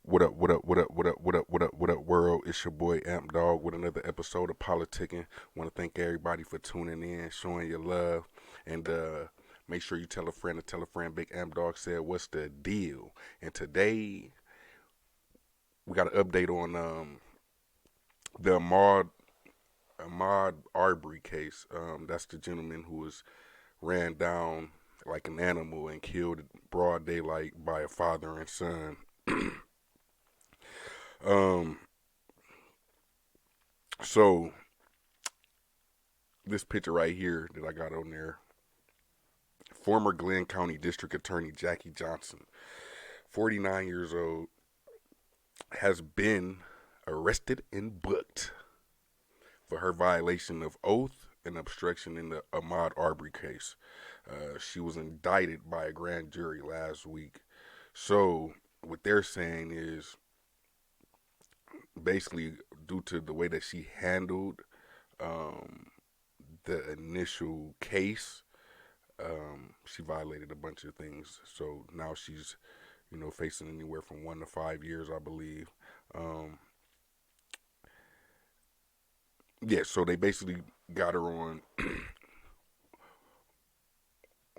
What up, what up, what up, what up, what up, what up, what up, world? It's your boy Amp Dog with another episode of Politickin. Want to thank everybody for tuning in, showing your love, and make sure you tell a friend to tell a friend. Big Amp Dog said, "What's the deal?" And today we got an update on the Ahmaud Arbery case. That's the gentleman who was ran down like an animal and killed in broad daylight by a father and son. um, so this picture right here that I got on there, former Glenn County District Attorney Jackie Johnson, 49 years old, has been arrested and booked for her violation of oath and obstruction in the Ahmaud Arbery case. She was indicted by a grand jury last week. So what they're saying is basically due to the way that she handled um, the initial case, she violated a bunch of things. So now she's, facing anywhere from 1 to 5 years, I believe. Um, yeah, so they basically got her on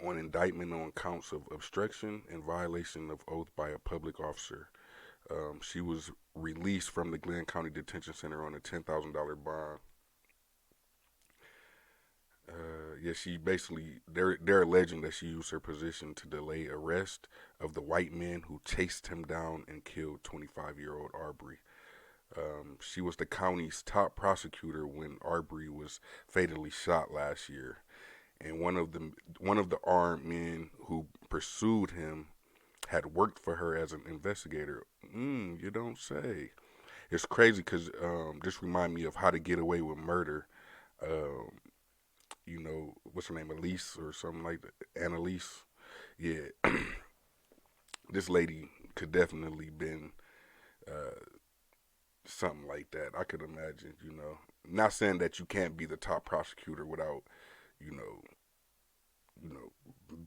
indictment on counts of obstruction and violation of oath by a public officer. She was released from the Glenn County Detention Center on a $10,000 bond. Yeah, she basically they're alleging that she used her position to delay arrest of the white men who chased him down and killed 25-year-old Arbery. She was the county's top prosecutor when Arbery was fatally shot last year, and one of the armed men who pursued him had worked for her as an investigator. You don't say. It's crazy because this remind me of How to Get Away with Murder. Um, what's her name, Elise or something like that, Annalise. Yeah, this lady could definitely been uh, something like that. I could imagine. Not saying that you can't be the top prosecutor without, you know,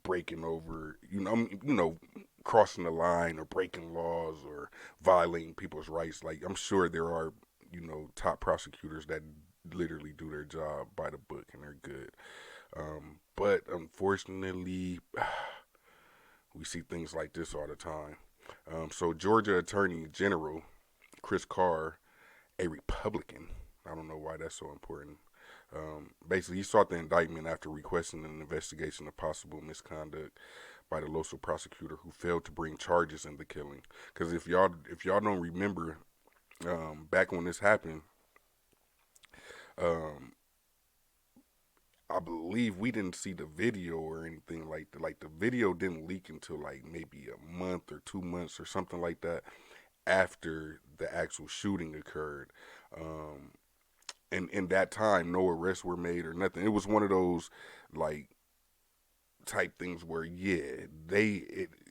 breaking over, crossing the line or breaking laws or violating people's rights. Like I'm sure there are, top prosecutors that literally do their job by the book and they're good. But unfortunately, we see things like this all the time. So Georgia Attorney General Chris Carr, a Republican, I don't know why that's so important. Basically, he sought the indictment after requesting an investigation of possible misconduct by the local prosecutor who failed to bring charges in the killing. Because if y'all don't remember, back when this happened, um, I believe we didn't see the video or anything like that. Like the video didn't leak until like maybe a month or 2 months or something like that after the actual shooting occurred. Um, and in that time, no arrests were made or nothing. It was one of those like type things where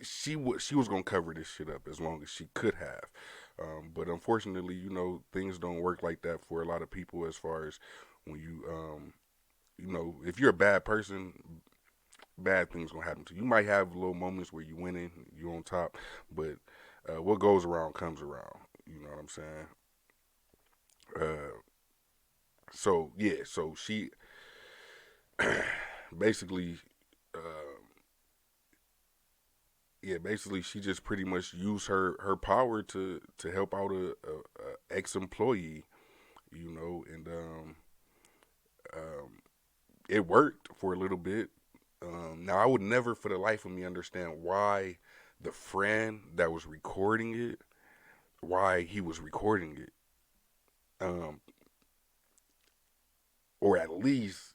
she was gonna cover this shit up as long as she could have. But unfortunately, things don't work like that for a lot of people. As far as when if you're a bad person, bad things gonna happen to you. You might have little moments where you winning, you on top, but what goes around comes around. You know what I'm saying? Uh, so yeah, so she basically, uh, basically she just pretty much used her power to help out a ex employee, and um, it worked for a little bit. Now I would never, for the life of me, understand why the friend that was recording it, why he was recording it, um, or at least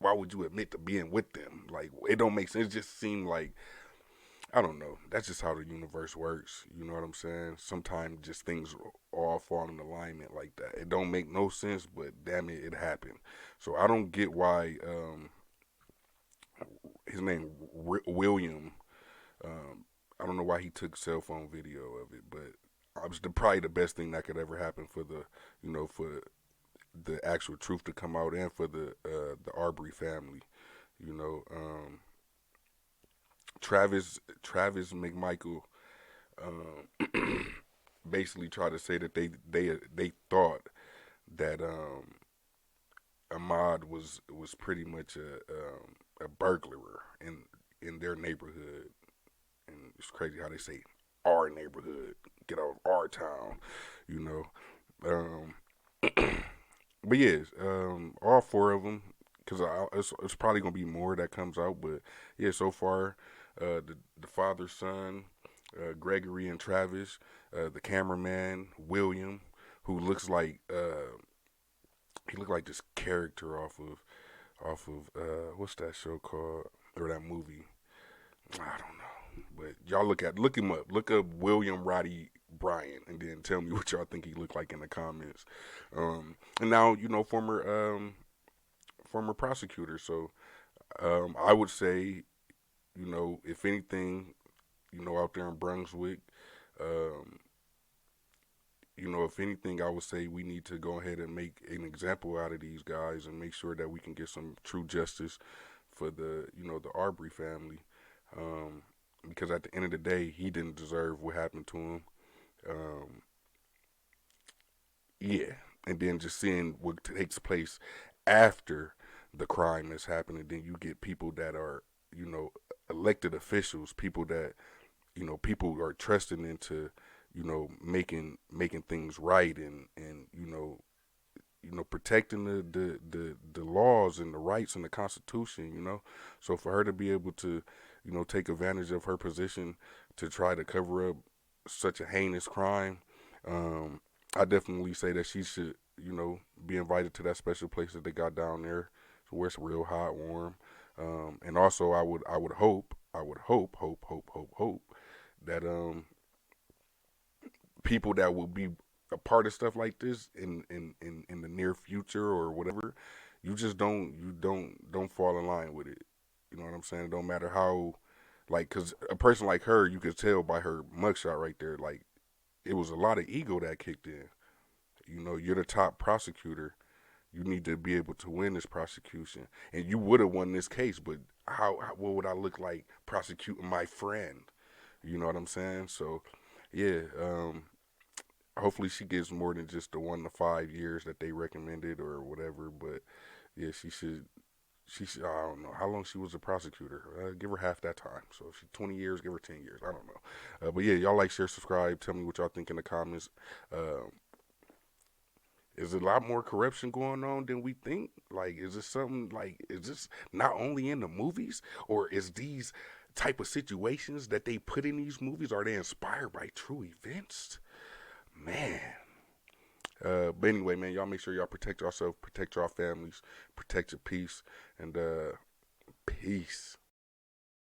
why would you admit to being with them? Like it don't make sense. It just seemed like I don't know. That's just how the universe works. You know what I'm saying? Sometimes just things all fall in alignment like that. It don't make no sense, but damn it, it happened. So I don't get why his name William. Um, I don't know why he took cell phone video of it, but it was probably the best thing that could ever happen for for the actual truth to come out and for the Arbery family. You know, Travis McMichael basically tried to say that they thought that Ahmaud was pretty much a burglar in their neighborhood, and it's crazy how they say our neighborhood, get out of our town, you know. Um, but yeah, all four of them, because it's probably gonna be more that comes out. But yeah, so far, the father son, Gregory and Travis, the cameraman William, who looks like he looked like this character off of what's that show called, or that movie? I don't know, but y'all look him up. Look up William Roddy Bryant, and then tell me what y'all think he looked like in the comments. And now former prosecutor. So I would say, if anything, out there in Brunswick, um, if anything, I would say we need to go ahead and make an example out of these guys and make sure that we can get some true justice for the Arbery family. Um, because at the end of the day, he didn't deserve what happened to him. Um, yeah, and then just seeing what takes place after the crime has happened, and then you get people that are, you know, elected officials, people that people are trusting into, making things right, and protecting the laws and the rights and the Constitution. So for her to be able to, take advantage of her position to try to cover up such a heinous crime, um, I definitely say that she should, be invited to that special place that they got down there, where it's real hot, warm. And also, I would hope that people that will be a part of stuff like this in the near future or whatever, you don't fall in line with it. You know what I'm saying? It don't matter how, like, cause a person like her, you could tell by her mugshot right there, like it was a lot of ego that kicked in. You're the top prosecutor. You need to be able to win this prosecution, and you would have won this case. But what would I look like prosecuting my friend? You know what I'm saying? So, yeah. Hopefully, she gets more than just the 1 to 5 years that they recommended or whatever. But yeah, she should. She should. I don't know how long she was a prosecutor. Give her half that time. So if she's 20 years, give her 10 years. I don't know. But yeah, y'all like, share, subscribe. Tell me what y'all think in the comments. Uh, is a lot more corruption going on than we think? Like, is this something like, is this not only in the movies, or is these type of situations that they put in these movies, are they inspired by true events? Man. But anyway, man, y'all make sure y'all protect yourself, protect your families, protect your peace, and peace.